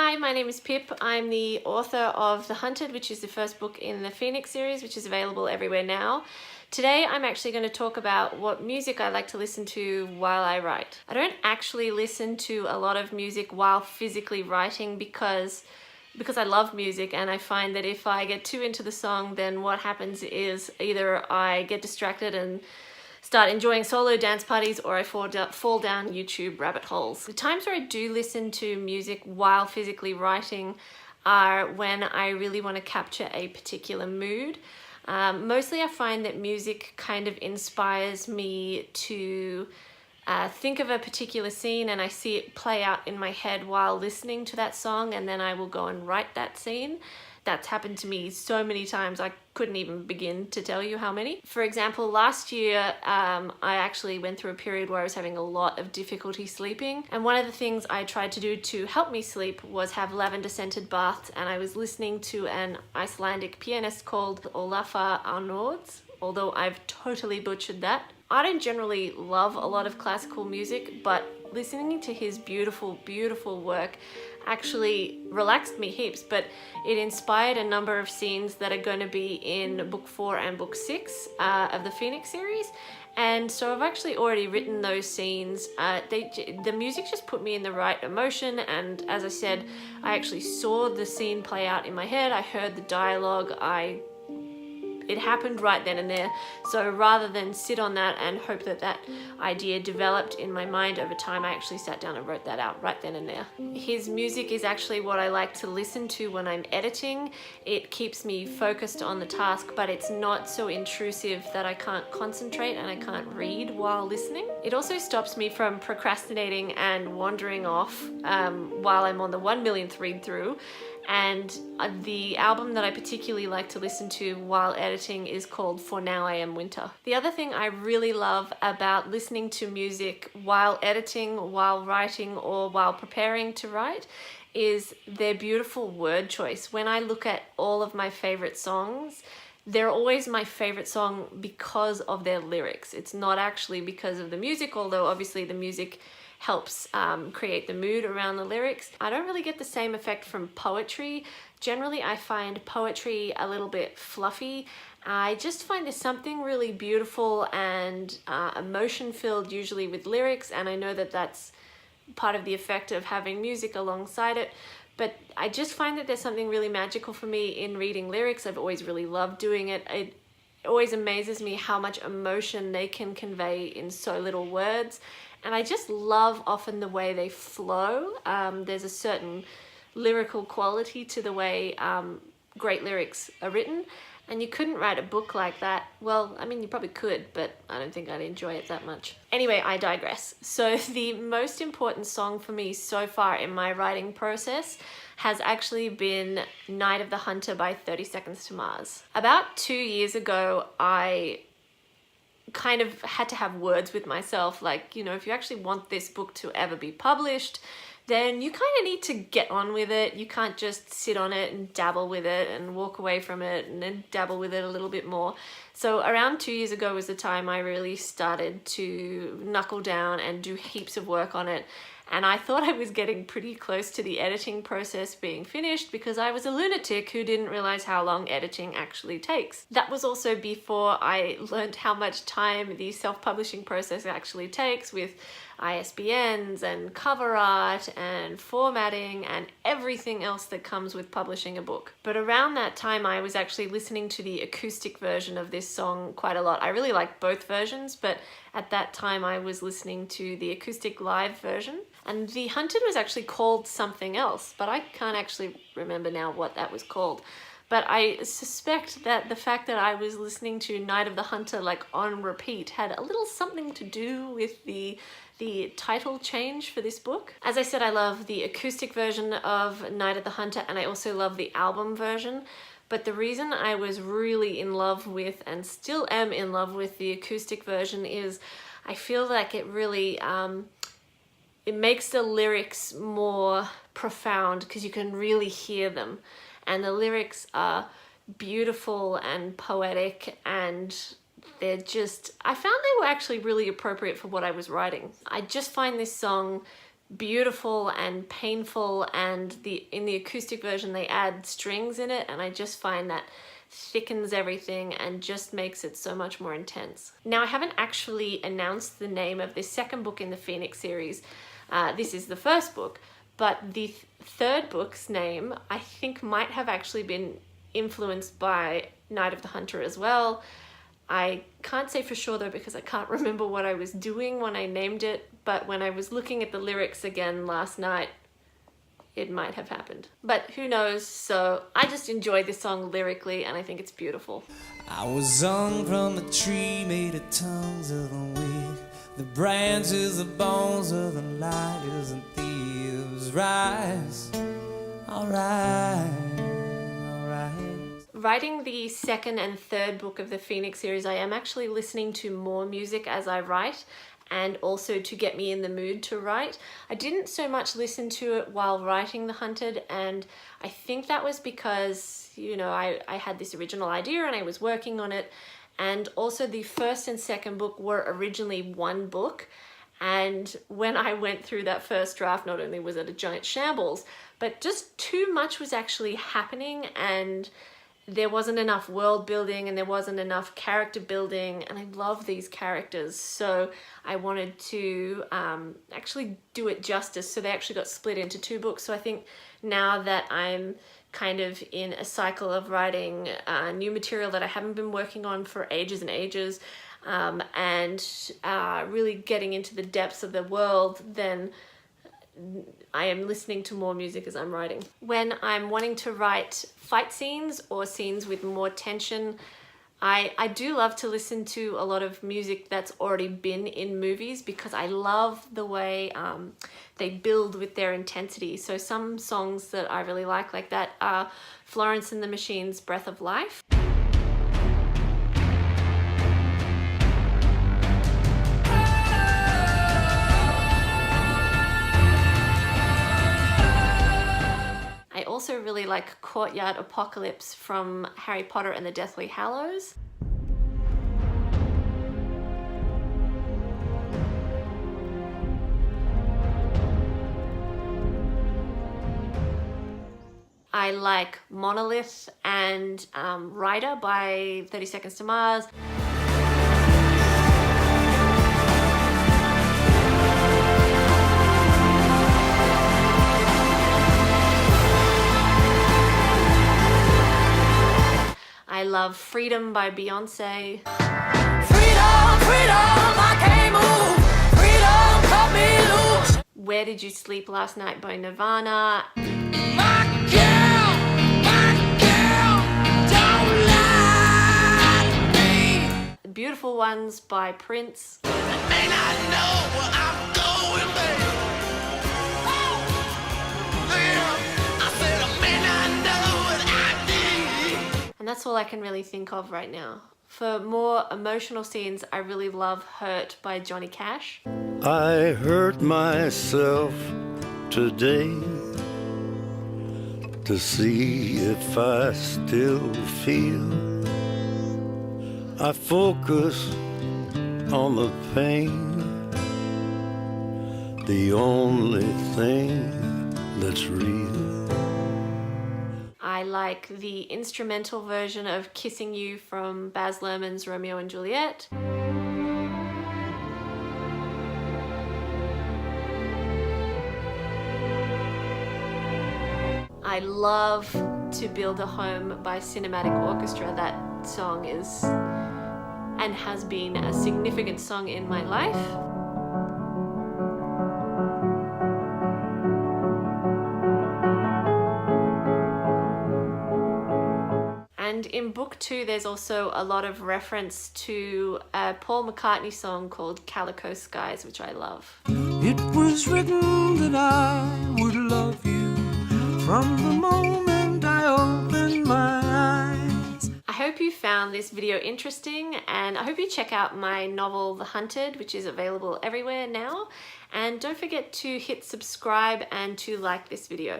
Hi, my name is Pip. I'm the author of The Hunted, which is the first book in the Phoenix series, which is available everywhere now. Today I'm actually going to talk about what music I like to listen to while I write. I don't actually listen to a lot of music while physically writing because I love music, and I find that if I get too into the song, then what happens is either I get distracted and start enjoying solo dance parties, or I fall down YouTube rabbit holes. The times where I do listen to music while physically writing are when I really want to capture a particular mood. Mostly I find that music kind of inspires me to think of a particular scene, and I see it play out in my head while listening to that song, and then I will go and write that scene. That's happened to me so many times I couldn't even begin to tell you how many. For example, last year I actually went through a period where I was having a lot of difficulty sleeping, and one of the things I tried to do to help me sleep was have lavender scented baths, and I was listening to an Icelandic pianist called Olafur Arnalds, although I've totally butchered that. I don't generally love a lot of classical music, but listening to his beautiful, beautiful work actually relaxed me heaps, but it inspired a number of scenes that are going to be in book 4 and book 6 of the Phoenix series. And so I've actually already written those scenes. The music just put me in the right emotion, and as I said, I actually saw the scene play out in my head. I heard the dialogue. It happened right then and there. So rather than sit on that and hope that that idea developed in my mind over time, I actually sat down and wrote that out right then and there. His music is actually what I like to listen to when I'm editing. It keeps me focused on the task, but it's not so intrusive that I can't concentrate and I can't read while listening. It also stops me from procrastinating and wandering off while I'm on the 1 millionth read through. And the album that I particularly like to listen to while editing is called For Now I Am Winter. The other thing I really love about listening to music while editing, while writing, or while preparing to write is their beautiful word choice. When I look at all of my favorite songs, they're always my favorite song because of their lyrics. It's not actually because of the music, although obviously the music helps create the mood around the lyrics. I don't really get the same effect from poetry. Generally, I find poetry a little bit fluffy. I just find there's something really beautiful and emotion-filled usually with lyrics, and I know that that's part of the effect of having music alongside it. But I just find that there's something really magical for me in reading lyrics. I've always really loved doing it. It always amazes me how much emotion they can convey in so little words. And I just love often the way they flow. There's a certain lyrical quality to the way great lyrics are written. And you couldn't write a book like that. Well, I mean, you probably could, but I don't think I'd enjoy it that much. Anyway, I digress. So the most important song for me so far in my writing process has actually been Night of the Hunter by 30 Seconds to Mars. About 2 years ago, I kind of had to have words with myself, like, you know, if you actually want this book to ever be published, then you kind of need to get on with it. You can't just sit on it and dabble with it and walk away from it and then dabble with it a little bit more. So around 2 years ago was the time I really started to knuckle down and do heaps of work on it. And I thought I was getting pretty close to the editing process being finished because I was a lunatic who didn't realize how long editing actually takes. That was also before I learned how much time the self-publishing process actually takes with ISBNs and cover art and formatting and everything else that comes with publishing a book. But around that time, I was actually listening to the acoustic version of this song quite a lot. I really like both versions, but at that time I was listening to the acoustic live version. And The Hunted was actually called something else, but I can't actually remember now what that was called. But I suspect that the fact that I was listening to Night of the Hunter like on repeat had a little something to do with the title change for this book. As I said, I love the acoustic version of Night of the Hunter, and I also love the album version. But the reason I was really in love with, and still am in love with, the acoustic version is I feel like it really it makes the lyrics more profound because you can really hear them. And the lyrics are beautiful and poetic, and they're just, I found they were actually really appropriate for what I was writing. I just find this song beautiful and painful, and in the acoustic version they add strings in it, and I just find that thickens everything and just makes it so much more intense. Now, I haven't actually announced the name of this second book in the Phoenix series. This is the first book, but the third book's name I think might have actually been influenced by Night of the Hunter as well. I can't say for sure though, because I can't remember what I was doing when I named it, but when I was looking at the lyrics again last night, it might have happened. But who knows? So I just enjoy this song lyrically, and I think it's beautiful. I was hung from a tree made of tongues of the wind, the branches, the bones of the liars and thieves rise. Alright. Writing the second and third book of the Phoenix series, I am actually listening to more music as I write, and also to get me in the mood to write. I didn't so much listen to it while writing The Hunted, and I think that was because, you know, I had this original idea and I was working on it, and also the first and second book were originally one book, and when I went through that first draft, not only was it a giant shambles, but just too much was actually happening, and there wasn't enough world building and there wasn't enough character building, and I love these characters, so I wanted to actually do it justice, so they actually got split into two books. So I think now that I'm kind of in a cycle of writing new material that I haven't been working on for ages and ages, and really getting into the depths of the world, then I am listening to more music as I'm writing. When I'm wanting to write fight scenes or scenes with more tension, I do love to listen to a lot of music that's already been in movies, because I love the way they build with their intensity. So some songs that I really like that are Florence and the Machine's Breath of Life. I also really like Courtyard Apocalypse from Harry Potter and the Deathly Hallows. I like Monolith and Rider by 30 Seconds to Mars. I love Freedom by Beyonce. Freedom, freedom, I can't move. Freedom, cut me loose. Where Did You Sleep Last Night by Nirvana. My girl, don't lie to me. The Beautiful Ones by Prince. I may not know where I'm going, baby. I said I may not know what I need. And that's all I can really think of right now. For more emotional scenes, I really love Hurt by Johnny Cash. I hurt myself today to see if I still feel. I focus on the pain, the only thing that's real. I like the instrumental version of Kissing You from Baz Luhrmann's Romeo and Juliet. I love To Build a Home by Cinematic Orchestra. That song is and has been a significant song in my life. And in book 2, there's also a lot of reference to a Paul McCartney song called Calico Skies, which I love. It was written that I would love you from the moment I opened my eyes. I hope you found this video interesting, and I hope you check out my novel The Hunted, which is available everywhere now. And don't forget to hit subscribe and to like this video.